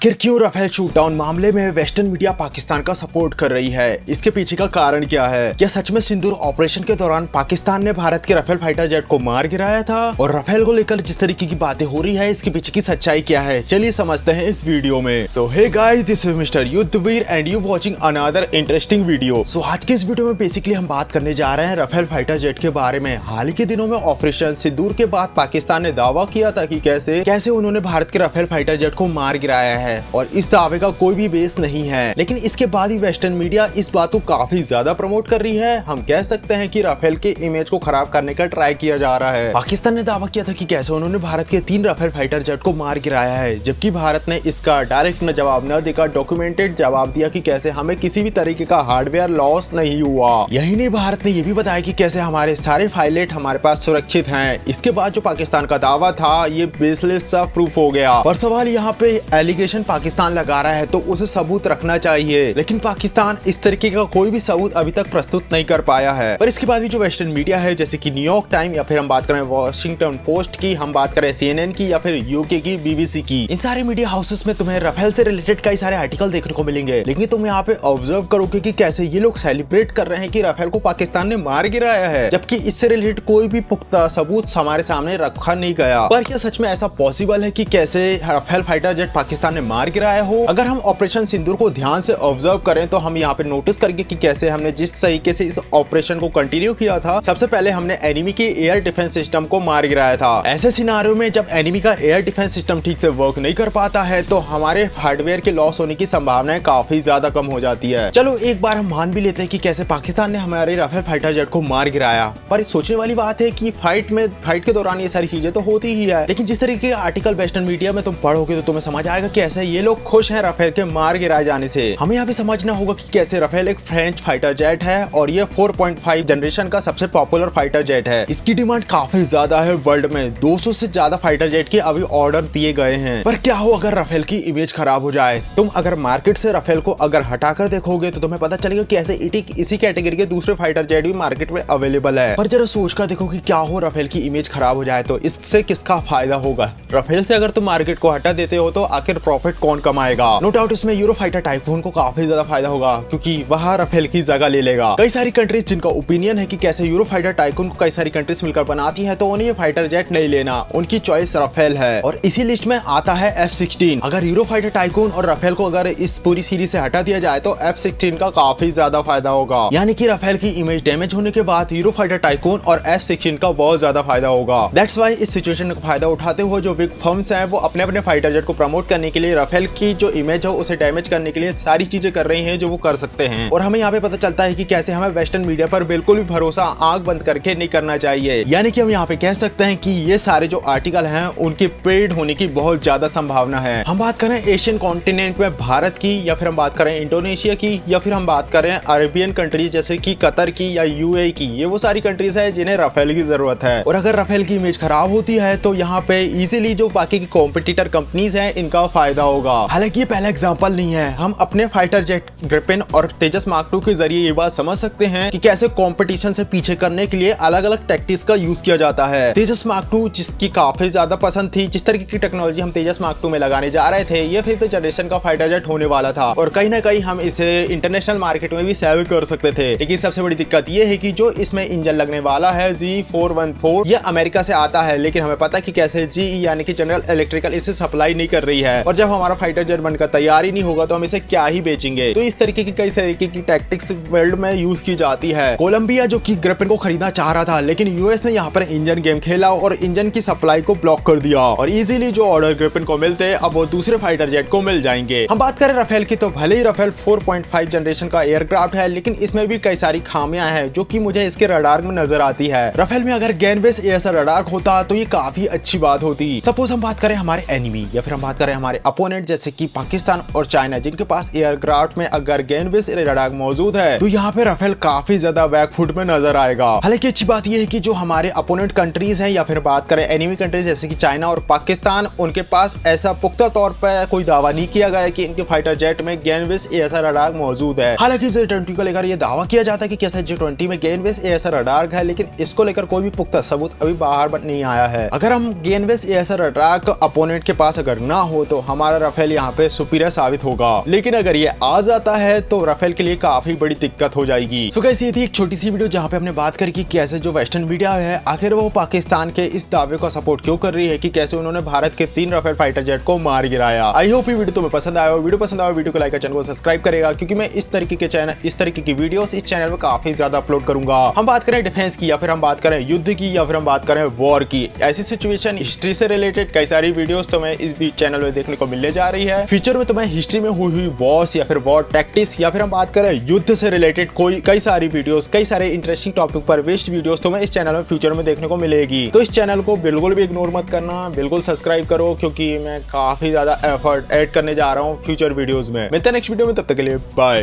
आखिर क्यों राफेल शूटडाउन मामले में वेस्टर्न मीडिया पाकिस्तान का सपोर्ट कर रही है? इसके पीछे का कारण क्या है? क्या सच में सिंदूर ऑपरेशन के दौरान पाकिस्तान ने भारत के राफेल फाइटर जेट को मार गिराया था? और राफेल को लेकर जिस तरीके की बातें हो रही है, इसके पीछे की सच्चाई क्या है? चलिए समझते हैं इस वीडियो में। So hey guys, this is mister Yudhveer and you watching another interesting video. सो आज के इस वीडियो में बेसिकली हम बात करने जा रहे हैं राफेल फाइटर जेट के बारे में। हाल ही के दिनों में ऑपरेशन सिंदूर के बाद पाकिस्तान ने दावा किया था कि कैसे उन्होंने भारत के राफेल फाइटर जेट को मार गिराया है, और इस दावे का कोई भी बेस नहीं है। लेकिन इसके बाद ही वेस्टर्न मीडिया इस बात को काफी ज्यादा प्रमोट कर रही है। हम कह सकते हैं कि राफेल के इमेज को खराब करने का ट्राई किया जा रहा है। पाकिस्तान ने दावा किया था कि कैसे उन्होंने भारत के 3 राफेल फाइटर जेट को मार गिराया है, जबकि भारत ने इसका डायरेक्ट न जवाब न देकर डॉक्यूमेंटेड जवाब दिया कि कैसे हमें किसी भी तरीके का हार्डवेयर लॉस नहीं हुआ। यही नहीं, भारत ने यह भी बताया कि कैसे हमारे सारे फाइलेट हमारे पास सुरक्षित हैं। इसके बाद जो पाकिस्तान का दावा था, ये बेसलेस सा प्रूफ हो गया। और सवाल यहाँ पे एलिगेशन पाकिस्तान लगा रहा है तो उसे सबूत रखना चाहिए, लेकिन पाकिस्तान इस तरीके का कोई भी सबूत अभी तक प्रस्तुत नहीं कर पाया है। पर इसके बाद भी जो वेस्टर्न मीडिया है, जैसे कि न्यूयॉर्क टाइम, या फिर हम बात करें वॉशिंगटन पोस्ट की, हम बात करें CNN की, या फिर यूके की BBC की, इन सारे मीडिया हाउसेस में तुम्हें राफेल से रिलेटेड कई सारे आर्टिकल देखने को मिलेंगे। लेकिन तुम यहाँ पे ऑब्जर्व करोगे कि कैसे ये लोग सेलिब्रेट कर रहे हैं कि राफेल को पाकिस्तान ने मार गिराया है, जबकि इससे रिलेटेड कोई भी पुख्ता सबूत हमारे सामने रखा नहीं गया। पर क्या सच में ऐसा पॉसिबल है कि कैसे राफेल फाइटर जेट पाकिस्तान ने मार गिराया हो? अगर हम ऑपरेशन सिंदूर को ध्यान से ऑब्जर्व करें तो हम यहाँ पे नोटिस करेंगे कि कैसे हमने जिस तरीके से इस ऑपरेशन को कंटिन्यू किया था, सबसे पहले हमने एनिमी के एयर डिफेंस सिस्टम को मार गिराया था। ऐसे सिनारियो में जब एनिमी का एयर डिफेंस सिस्टम ठीक से वर्क नहीं कर पाता है तो हमारे हार्डवेयर के लॉस होने की संभावनाएं काफी ज्यादा कम हो जाती है। चलो एक बार हम मान भी लेते हैं कि कैसे पाकिस्तान ने हमारे राफेल फाइटर जेट को मार गिराया, पर सोचने वाली बात है कि फाइट के दौरान ये सारी चीजें तो होती ही है। लेकिन जिस तरीके के आर्टिकल वेस्टर्न मीडिया में तुम पढ़ोगे तो तुम्हें समझ आएगा कि ऐसे ये लोग खुश हैं राफेल के मार गिराए जाने से। हमें यहाँ पे समझना होगा कि कैसे राफेल एक फ्रेंच फाइटर जेट है और ये 4.5 जनरेशन का सबसे पॉपुलर फाइटर जेट है। इसकी डिमांड काफी ज्यादा है वर्ल्ड में। 200 से ज्यादा फाइटर जेट के अभी ऑर्डर दिए गए हैं। पर क्या हो अगर राफेल की इमेज खराब हो जाए? तुम अगर मार्केट से राफेल को अगर हटाकर देखोगे तो तुम्हें पता चलेगा कि ऐसे इसी कैटेगरी के दूसरे फाइटर जेट भी मार्केट में अवेलेबल है। पर जरा सोचकर देखो कि क्या हो राफेल की इमेज खराब हो जाए तो इससे किसका फायदा होगा? राफेल से अगर तुम मार्केट को हटा देते हो तो आखिर प्रॉफिट कौन कमाएगा? नो डाउट इसमें यूरो फाइटर टाइकून को काफी ज्यादा फायदा होगा, क्योंकि वह राफेल की जगह ले लेगा। कई सारी कंट्रीज जिनका ओपिनियन है कि कैसे यूरो फाइटर टाइकून को कई सारी कंट्रीज मिलकर बनाती हैं, तो उन्हें ये फाइटर जेट नहीं लेना, उनकी चॉइस राफेल है। और इसी लिस्ट में आता है F-16। अगर यूरो फाइटर टाइकून और राफेल को अगर इस पूरी सीरीज से हटा दिया जाए तो F-16 का काफी ज्यादा फायदा होगा। यानी कि राफेल की इमेज डैमेज होने के बाद यूरो फाइटर टाइकून और F-16 का बहुत ज्यादा फायदा होगा। दैट्स व्हाई इस सिचुएशन का फायदा उठाते हुए जो बिग फर्म्स हैं वो अपने फाइटर जेट को प्रमोट करने के लिए राफेल की जो इमेज है उसे डैमेज करने के लिए सारी चीजें कर रही हैं जो वो कर सकते हैं। और हमें यहाँ पे पता चलता है कि कैसे हमें वेस्टर्न मीडिया पर बिल्कुल भी भरोसा आंख बंद करके नहीं करना चाहिए। यानी कि हम यहाँ पे कह सकते हैं कि ये सारे जो आर्टिकल हैं उनके पेड होने की बहुत ज्यादा संभावना है। हम बात करें एशियन कॉन्टिनेंट में भारत की, या फिर हम बात करें इंडोनेशिया की, या फिर हम बात करें अरेबियन कंट्रीज जैसे कि कतर की या UAE की, ये वो सारी कंट्रीज है जिन्हें राफेल की जरूरत है। और अगर राफेल की इमेज खराब होती है तो यहाँ पे इजीली जो बाकी की कॉम्पिटिटर कंपनीज हैं इनका फायदा होगा। हालांकि ये पहला एग्जांपल नहीं है। हम अपने फाइटर जेट ग्रिपेन और तेजस मार्क II के जरिए ये बात समझ सकते हैं कि कैसे कंपटीशन से पीछे करने के लिए अलग अलग टैक्टिक्स का यूज किया जाता है। तेजस मार्क II जिसकी काफी ज्यादा पसंद थी, जिस तरीके की टेक्नोलॉजी हम तेजस मार्क II में लगाने जा रहे थे, ये 5th जनरेशन का फाइटर जेट होने वाला था और कहीं ना कहीं हम इसे इंटरनेशनल मार्केट में भी सेल कर सकते थे। लेकिन सबसे बड़ी दिक्कत ये है कि जो इसमें इंजन लगने वाला है G414, ये अमेरिका से आता है, लेकिन हमें पता है कि कैसे GE यानी कि जनरल इलेक्ट्रिकल इसे सप्लाई नहीं कर रही है। और जब हमारा फाइटर जेट बनकर तैयार ही नहीं होगा तो हम इसे क्या ही बेचेंगे? तो इस तरीके की कई तरीके की टैक्टिक्स वर्ल्ड में यूज की जाती है। कोलंबिया जो कि ग्रिपेन को खरीदना चाह रहा था, लेकिन यूएस ने यहाँ पर इंजन गेम खेला और इंजन की सप्लाई को ब्लॉक कर दिया, और इजीली जो ऑर्डर ग्रिपेन को मिलते अब वो दूसरे फाइटर जेट को मिल जाएंगे। हम बात करें राफेल की तो भले ही राफेल 4.5 जनरेशन का एयरक्राफ्ट है, लेकिन इसमें भी कई सारी खामियां हैं जो कि मुझे इसके रडार में नजर आती है। राफेल में अगर गैन बेस एयर रडार होता तो ये काफी अच्छी बात होती। सपोज हम बात करें हमारे एनिमी, या फिर हम बात करें हमारे अपोनेंट जैसे कि पाकिस्तान और चाइना, जिनके पास एयरक्राफ्ट में अगर गैन बेस रडार मौजूद है तो यहाँ पे राफेल काफी ज्यादा बैकफुट में नजर आएगा। हालांकि अच्छी बात यह है कि जो हमारे अपोनेंट कंट्रीज हैं, या फिर बात करें एनिमी कंट्रीज जैसे कि चाइना और पाकिस्तान, उनके पास ऐसा पुख्ता तौर पर कोई दावा नहीं किया गया कि इनके फाइटर जेट में गैन बेस एयर रडार मौजूद है। हालांकि J-20 को लेकर यह दावा किया जाता है कि कैसे J-20 में गैन बेस एयर रडार है, लेकिन इसको लेकर कोई भी पुख्ता सबूत अभी बाहर नहीं आया है। अगर हम gain base air radar opponent के पास अगर ना हो तो हमारा हमारा राफेल यहाँ पे सुपीरियर साबित होगा। लेकिन अगर ये आ जाता है तो राफेल के लिए काफी बड़ी दिक्कत हो जाएगी। सो गाइस, ये थी एक छोटी सी वीडियो जहाँ पे हमने बात करी कि कैसे जो वेस्टर्न मीडिया है आखिर वो पाकिस्तान के इस दावे को सपोर्ट क्यों कर रही है कि कैसे उन्होंने भारत के 3 राफेल फाइटर जेट को मार गिराया। आई होप ये वीडियो तुम्हें पसंद आया हो। वीडियो पसंद आया वीडियो को लाइक, चैनल को सब्सक्राइब करेगा, क्योंकि मैं इस तरीके की वीडियोस इस चैनल में काफी ज्यादा अपलोड करूंगा। हम बात करें डिफेंस की, या फिर हम बात करें युद्ध की, या फिर हम बात करें वॉर की, ऐसी सिचुएशन, हिस्ट्री से रिलेटेड कई सारी वीडियोस तुम्हें इस चैनल में देखने को मिलने जा रही है। फ्यूचर में तुम्हें हिस्ट्री में हुई वॉर्स या फिर वॉर टैक्टिक्स, या फिर हम बात करें युद्ध से रिलेटेड कई सारी वीडियोस, कई सारे इंटरेस्टिंग टॉपिक पर बेस्ड वीडियोस तुम्हें इस चैनल में फ्यूचर में देखने को मिलेगी। तो इस चैनल को बिल्कुल भी इग्नोर मत करना, बिल्कुल सब्सक्राइब करो, क्योंकि मैं काफी ज्यादा एफर्ट ऐड करने जा रहा हूँ फ्यूचर वीडियोस में। मिलते हैं नेक्स्ट वीडियो में, तब तक के लिए बाय।